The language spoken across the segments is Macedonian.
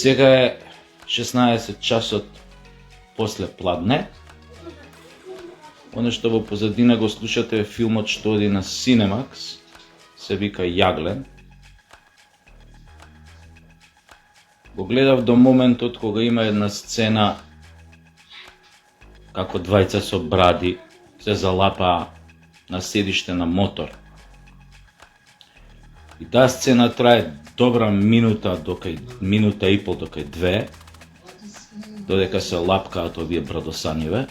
Сега е 16 часот после пладне. Оно што во позадина го слушате е филмот што оди на Cinemax, се вика Јаглен. Го гледав до моментот кога има една сцена како двајца со бради се залапаа на седиште на мотор. И таа сцена трае добра минута и пол докај две, додека се лапкаат овие брадосаниве.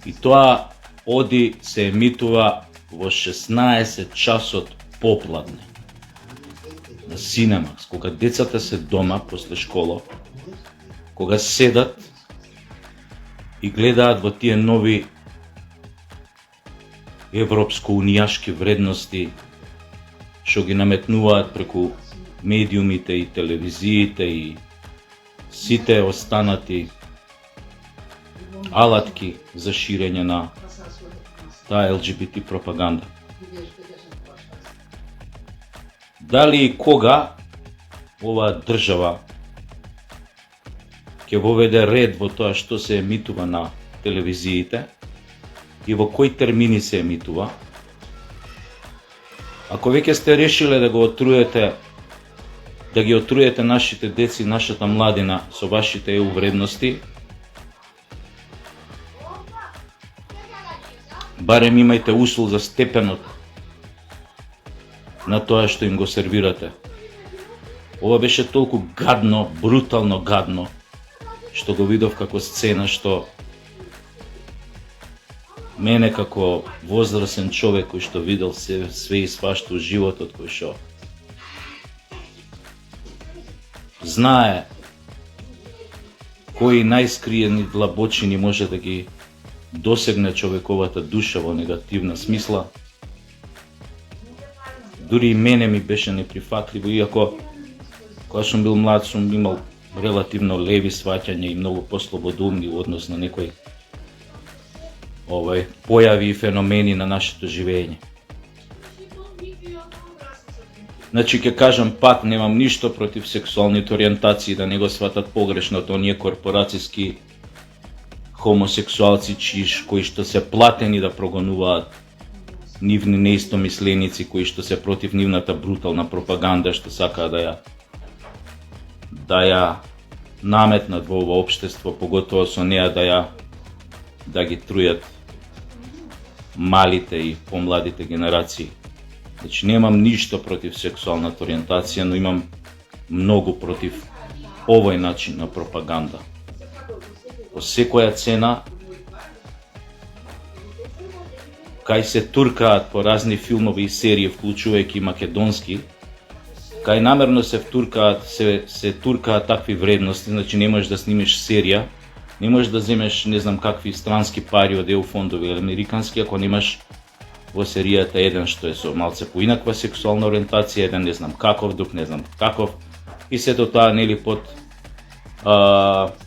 И тоа оди се емитува во 16 часот попладне на Cinemax, кога децата се дома после школа, кога седат и гледаат во тие нови европско-унијашки вредности што ги наметнуваат преку медиумите и телевизиите и сите останати алатки за ширење на таа ЛГБТ пропаганда. Дали и кога оваа држава ќе воведе ред во тоа што се емитува на телевизиите и во кои термини се емитува? Ако веќе сте решиле да го отруете, да ги отруете нашите деци, нашата младина со вашите EU вредности, барем имајте усул за степенот на тоа што им го сервирате. Ова беше толку гадно, брутално гадно, што го видов како сцена, што мене како возрасен човек кој што видел све и свашто у животот, кој што знае кои најскриени длабочини може да ги досегне човековата душа во негативна смисла. Дури и мене ми беше неприфатливо, иако кога сум бил млад сум имал релативно леви сваќања и многу послободумни во однос на некои појави и феномени на нашето живење. Значи, ќе кажам пак, немам ништо против сексуалните ориентации, да не го сватат погрешно оние корпорацијски хомосексуалци кои што се платени да прогонуваат нивни неистомисленици, кои што се против нивната брутална пропаганда што сакаа да ја наметнат во ова општество, поготово со неа да ги трујат малите и помладите генерации. Значи, немам ништо против сексуалната ориентација, но имам многу против овој начин на пропаганда. По секоја цена, кај се туркаат по разни филмови и серии, вклучувајќи македонски, кај намерно се туркаат такви вредности, значи не можеш да снимеш серија, не можеш да земеш не знам какви странски пари од EU фондови или американски, ако немаш во серијата еден што е со малце поинаква сексуална ориентација, еден не знам каков, друг не знам каков, и сето тоа нели под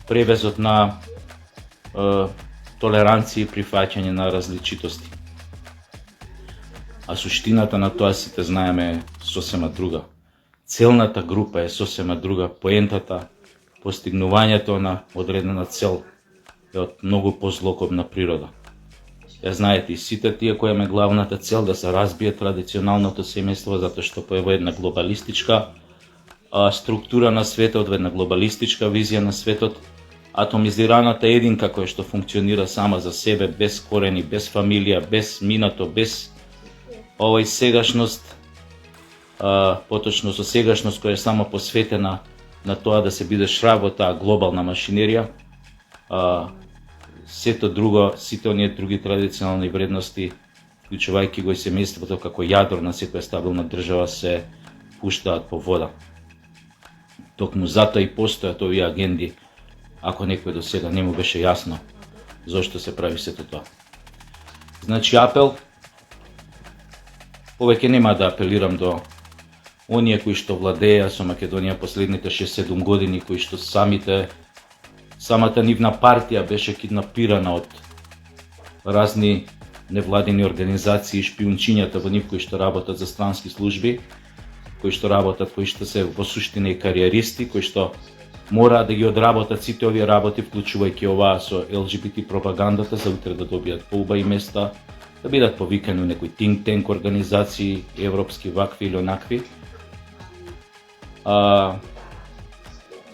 превезот на толеранција и прифаќање на различитости. А суштината на тоа сите знаеме е сосема друга. Целната група е сосема друга, поентата, постигнувањето на одредена цел е од многу позлокобна природа. Ја знаете и сите тие која ме главната цел да се разбие традиционалното семејство, затоа што по една глобалистичка структура на светот, во една глобалистичка визија на светот, атомизираната единка која што функционира сама за себе, без корени, без фамилија, без минато, без овој сегашност, поточно со сегашност која е само посветена на тоа да се биде шраб во таа глобална машинерија, сето друго, сите оние други традиционални вредности, вклучувајќи го и семејството како јадро на секоја стабилна држава, се пуштаат по вода. Токму затоа и постојат овие агенди, ако некој до сега не му беше јасно. зошто се прави сето тоа. Значи апел, повеќе нема да апелирам до оние кои што владеја со Македонија последните 6-7 години, кои што самата нивна партија беше киднапирана од разни невладини организации, шпиунчињата во нив кои што работат за странски служби, кои што работат, кои што се во суштина и кариеристи, кои што мора да ги одработат сите овие работи, вклучувајќи оваа со ЛГБТ пропагандата, за утре да добијат поубави места, да бидат повикани у некои think tank организации, европски, вакви или онакви.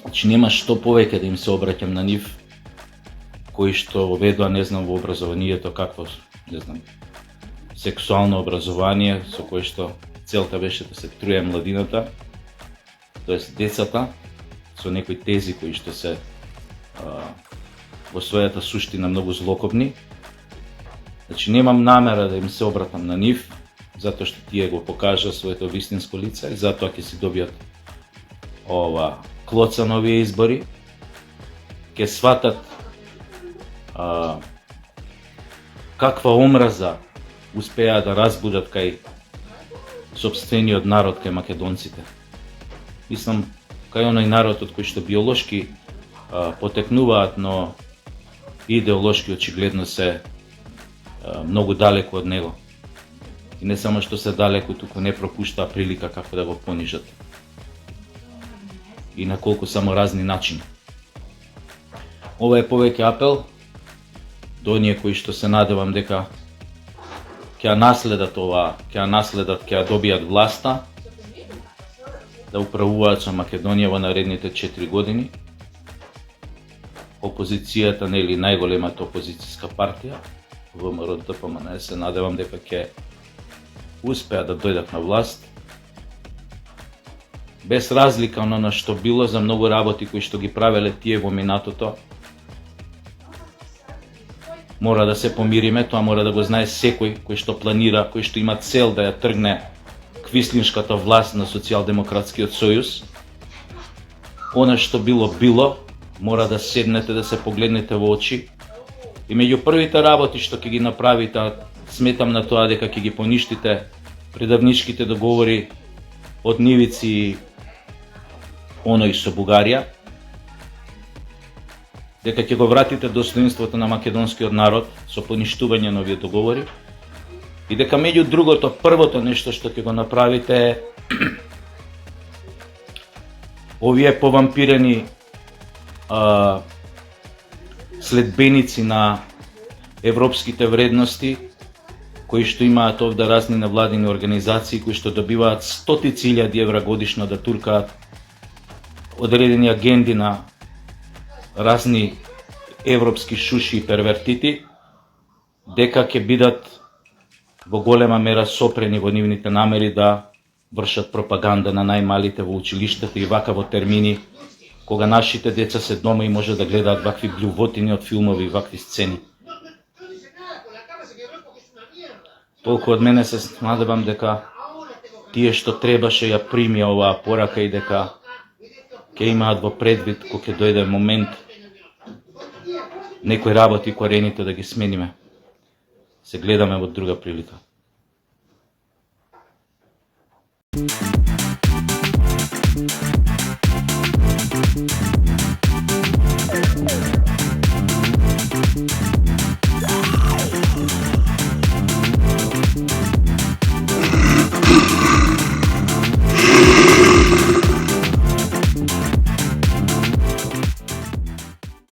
Значи нема што повеќе да им се обраќам на нив, кои што воведува, не знам, во образованието какво, не знам, сексуално образование, со кое што целта беше да се труе младината, тоест децата, со некои тези кои што се во својата суштина многу злокобни. Значи немам намера да им се обратам на нив, затоа што тие го покажа своето вистинско лице и затоа ќе си добијат ова клоца на овие избори, ќе сватат каква омраза успеа да разбудат кај сопствениот народ, кај македонците. Мислам, кај оној народ од кој што биолошки потекнуваат, но идеолошки очигледно се многу далеку од него. И не само што се далеку, туку не пропуштаа прилика како да го понижат. И на колку само разни начини. Ова е повеќе апел до оние кои што се надевам дека ќе наследат ова, ќе ја добијат власта, да управуваат со Македонија во наредните 4 години. Опозицијата, нели најголемата опозицијска партија, ВМРО ДПМН, се надевам дека ќе успеат да дојдат на власт. Без разлика на оно што било за многу работи кои што ги правеле тие во минатото, мора да се помириме, тоа мора да го знае секој кој што планира, кој што има цел да ја тргне квислиншката власт на Социјалдемократскиот сојуз. Она што било, мора да седнете, да се погледнете во очи. И меѓу првите работи што ќе ги направите, сметам на тоа дека ќе ги поништите предавничките договори од нивици и оној со Бугарија, дека ќе го вратите достоинството на македонскиот народ со поништување на овие договори и дека меѓу другото, првото нешто што ќе го направите е овие повампирени следбеници на европските вредности, кои што имаат овде разни невладини организации, кои што добиваат стотици илјади евра годишно да туркаат одредени агенди на разни европски шуши и первертити, дека ќе бидат во голема мера сопрени во нивните намери да вршат пропаганда на најмалите во училиштата и вака во термини, кога нашите деца се дома и може да гледаат вакви блювотини од филмови и вакви сцени. Толку од мене, се надевам дека тие што требаше ја примија оваа порака и дека ќе имаат во предвид кога ќе дојде момент некои работи корените да ги смениме. Се гледаме во друга прилика.